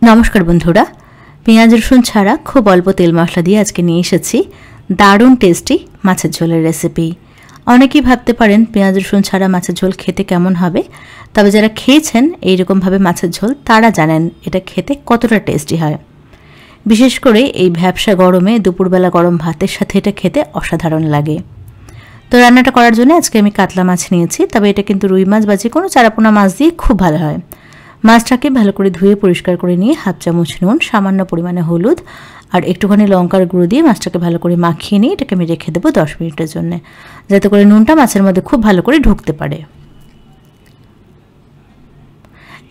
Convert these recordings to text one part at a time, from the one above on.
নমস্কার বন্ধুরা, পেঁয়াজ রসুন ছাড়া খুব অল্প তেল মশলা দিয়ে আজকে নিয়ে এসেছি দারুণ টেস্টি মাছের ঝোলের রেসিপি। অনেকেই ভাবতে পারেন পেঁয়াজ রসুন ছাড়া মাছের ঝোল খেতে কেমন হবে, তবে যারা খেয়েছেন এইরকমভাবে মাছের ঝোল তারা জানেন এটা খেতে কতটা টেস্টি হয়। বিশেষ করে এই ভ্যাপসা গরমে দুপুরবেলা গরম ভাতের সাথে এটা খেতে অসাধারণ লাগে। তো রান্নাটা করার জন্য আজকে আমি কাতলা মাছ নিয়েছি, তবে এটা কিন্তু রুই মাছ বা যে কোনো চারাপোনা মাছ দিয়ে খুব ভালো হয়। মাছটাকে ভালো করে ধুয়ে পরিষ্কার করে নিয়ে হাফ চামচ নুন, সামান্য পরিমাণে হলুদ আর একটুখানি লঙ্কার গুঁড়ো দিয়ে মাছটাকে ভালো করে মাখিয়ে নিয়ে এটাকে আমি রেখে দেবো 10 মিনিটের জন্য, যাতে করে নুনটা মাছের মধ্যে খুব ভালো করে ঢুকতে পারে।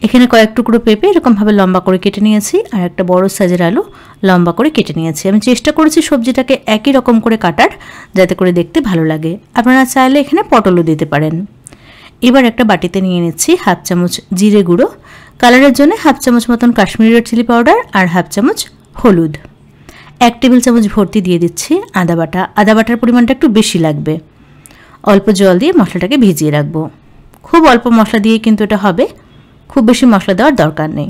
এখানে কয়েক টুকরো পেঁপে এরকমভাবে লম্বা করে কেটে নিয়েছি আর একটা বড় সাইজের আলু লম্বা করে কেটে নিয়েছি। আমি চেষ্টা করেছি সবজিটাকে একই রকম করে কাটার, যাতে করে দেখতে ভালো লাগে। আপনারা চাইলে এখানে পটলও দিতে পারেন। এবার একটা বাটিতে নিয়ে নিচ্ছি হাফ চামচ জিরে গুঁড়ো, কালারের জন্য হাফ চামচ মতন কাশ্মীরি রেড চিলি পাউডার আর হাফ চামচ হলুদ। 1 টেবিল চামচ ভর্তি দিয়ে দিচ্ছি আদা বাটা। আদা বাটার পরিমাণটা একটু বেশি লাগবে। অল্প জল দিয়ে মশলাটাকে ভিজিয়ে রাখবো। খুব অল্প মশলা দিয়ে কিন্তু এটা হবে, খুব বেশি মশলা দেওয়ার দরকার নেই।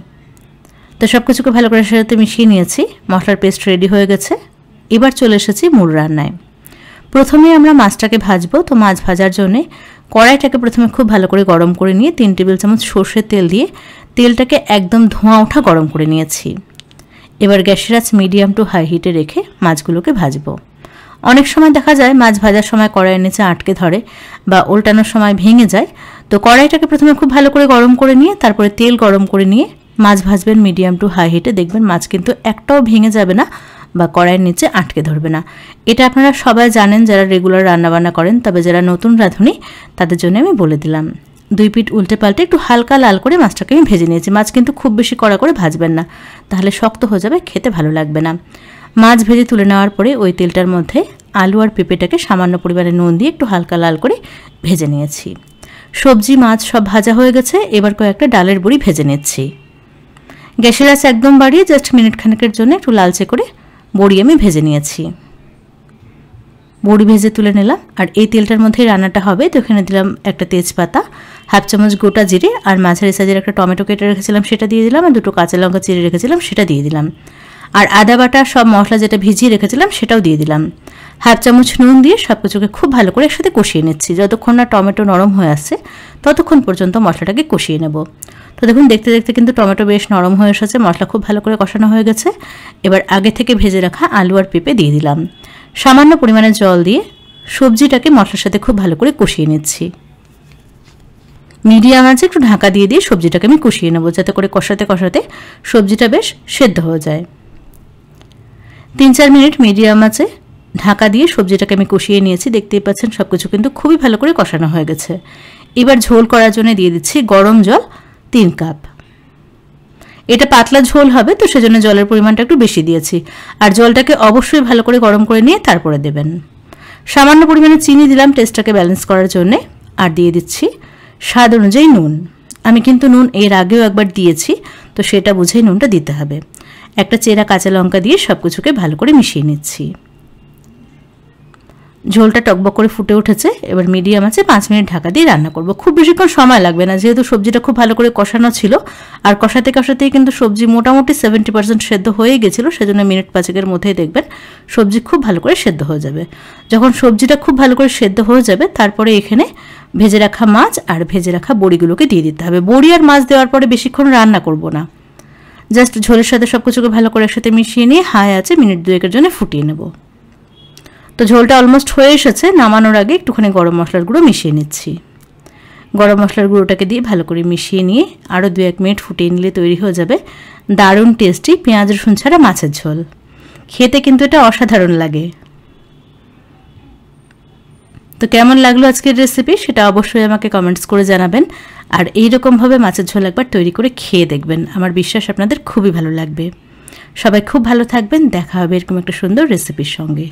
তো সব কিছুকে ভালো করে সাথে মিশিয়ে নিয়েছি, মশলার পেস্ট রেডি হয়ে গেছে। এবার চলে এসেছি মূল রান্নায়। প্রথমে আমরা মাছটাকে ভাজবো। তো মাছ ভাজার জন্য কড়াইটাকে প্রথমে খুব ভালো করে গরম করে নিয়ে 3 টেবিল চামচ সর্ষের তেল দিয়ে তেলটাকে একদম ধোঁয়া ওঠা গরম করে নিয়েছি। এবার গ্যাসের আঁচ মিডিয়াম টু হাই হিটে রেখে মাছগুলোকে ভাজবো। অনেক সময় দেখা যায় মাছ ভাজার সময় কড়াইয়ের নিচে আটকে ধরে বা উল্টানোর সময় ভেঙে যায়। তো কড়াইটাকে প্রথমে খুব ভালো করে গরম করে নিয়ে তারপরে তেল গরম করে নিয়ে মাছ ভাজবেন মিডিয়াম টু হাই হিটে। দেখবেন মাছ কিন্তু একটাও ভেঙে যাবে না বা কড়াইয়ের নিচে আটকে ধরবে না। এটা আপনারা সবাই জানেন যারা রেগুলার রান্নাবান্না করেন, তবে যারা নতুন রাঁধুনি তাদের জন্য আমি বলে দিলাম। 2 পিঠ উল্টে পাল্টে একটু হালকা লাল করে মাছটাকে আমি ভেজে নিয়েছি। মাছ কিন্তু খুব বেশি কড়া করে ভাজবেন না, তাহলে শক্ত হয়ে যাবে, খেতে ভালো লাগবে না। মাছ ভেজে তুলে নেওয়ার পরে ওই তেলটার মধ্যে আলু আর পেঁপেটাকে সামান্য পরিমাণে নুন দিয়ে একটু হালকা লাল করে ভেজে নিয়েছি। সবজি মাছ সব ভাজা হয়ে গেছে। এবার কয়েকটা ডালের বড়ি ভেজে নিচ্ছি। গ্যাসের আঁচ একদম বাড়িয়ে জাস্ট মিনিট খানেকের জন্য একটু লালচে করে বড়ি আমি ভেজে নিয়েছি। বড়ি ভেজে তুলে নিলাম। আর এই তেলটার মধ্যেই রান্নাটা হবে। তো এখানে দিলাম একটা তেজপাতা, হাফ চামচ গোটা জিরে আর মাঝারি সাইজের একটা টমেটো কেটে রেখেছিলাম সেটা দিয়ে দিলাম, আর 2টো কাঁচা লঙ্কা চিড়ে রেখেছিলাম সেটা দিয়ে দিলাম, আর আদা বাটা সব মশলা যেটা ভিজিয়ে রেখেছিলাম সেটাও দিয়ে দিলাম। হাফ চামচ নুন দিয়ে সব কিছুকে খুব ভালো করে একসাথে কষিয়ে নিচ্ছি। যতক্ষণ না টমেটো নরম হয়ে আসছে ততক্ষণ পর্যন্ত মশলাটাকে কষিয়ে নেব। তো দেখুন দেখতে দেখতে কিন্তু টমেটো বেশ নরম হয়ে এসেছে, মশলা খুব ভালো করে কষানো হয়ে গেছে। এবার আগে থেকে ভেজে রাখা আলু আর পেঁপে দিয়ে দিলাম। সামান্য পরিমাণে জল দিয়ে সবজিটাকে মশলার সাথে খুব ভালো করে কষিয়ে নিচ্ছি। মিডিয়াম আঁচে একটু ঢাকা দিয়ে দিয়ে সবজিটাকে আমি কষিয়ে নেব, যাতে করে কষাতে কষাতে সবজিটা বেশ সেদ্ধ হয়ে যায়। 3-4 মিনিট মিডিয়াম আঁচে ঢাকা দিয়ে সবজিটাকে আমি কষিয়ে নিয়েছি। দেখতেই পাচ্ছেন সব কিছু কিন্তু খুবই ভালো করে কষানো হয়ে গেছে। এবার ঝোল করার জন্য দিয়ে দিচ্ছি গরম জল 3 কাপ। এটা পাতলা ঝোল হবে, তো সেজন্য জলের পরিমাণটা একটু বেশি দিয়েছি। আর জলটাকে অবশ্যই ভালো করে গরম করে নিয়ে তারপরে দেবেন। সামান্য পরিমাণে চিনি দিলাম টেস্টটাকে ব্যালেন্স করার জন্যে, আর দিয়ে দিচ্ছি স্বাদ অনুযায়ী নুন। আমি কিন্তু নুন এর আগেও একবার দিয়েছি, তো সেটা বুঝেই নুনটা দিতে হবে। একটা চেরা কাঁচা লঙ্কা দিয়ে সব কিছুকে ভালো করে মিশিয়ে নিচ্ছি। ঝোলটা টকবক করে ফুটে উঠেছে। এবার মিডিয়াম আছে 5 মিনিট ঢাকা দিয়ে রান্না করব। খুব বেশিক্ষণ সময় লাগবে না, যেহেতু সবজিটা খুব ভালো করে কষানো ছিল আর কষাতে কষাতেই কিন্তু সবজি মোটামুটি 70% সেদ্ধ হয়ে গেছিলো। সেজন্য মিনিট 5-এর মধ্যেই দেখবেন সবজি খুব ভালো করে সেদ্ধ হয়ে যাবে। যখন সবজিটা খুব ভালো করে সেদ্ধ হয়ে যাবে তারপরে এখানে ভেজে রাখা মাছ আর ভেজে রাখা বড়িগুলোকে দিয়ে দিতে হবে। বড়ি আর মাছ দেওয়ার পরে বেশিক্ষণ রান্না করব না, জাস্ট ঝোলের সাথে সব কিছুকে ভালো করে একসাথে মিশিয়ে নিয়ে হাই আছে মিনিট 2-এর জন্য ফুটিয়ে নেব। তো ঝোলটা অলমোস্ট হয়ে এসেছে। নামানোর আগে একটুখানি গরম মশলার গুঁড়ো মিশিয়ে নিচ্ছি। গরম মশলার গুঁড়োটাকে দিয়ে ভালো করে মিশিয়ে নিয়ে আরও 2-1 মিনিট ফুটিয়ে নিলে তৈরি হয়ে যাবে দারুণ টেস্টি পেঁয়াজ রসুন ছাড়া মাছের ঝোল। খেতে কিন্তু এটা অসাধারণ লাগে। তো কেমন লাগলো আজকের রেসিপি সেটা অবশ্যই আমাকে কমেন্টস করে জানাবেন। আর এইরকমভাবে মাছের ঝোল একবার তৈরি করে খেয়ে দেখবেন, আমার বিশ্বাস আপনাদের খুবই ভালো লাগবে। সবাই খুব ভালো থাকবেন। দেখা হবে এরকম একটা সুন্দর রেসিপির সঙ্গে।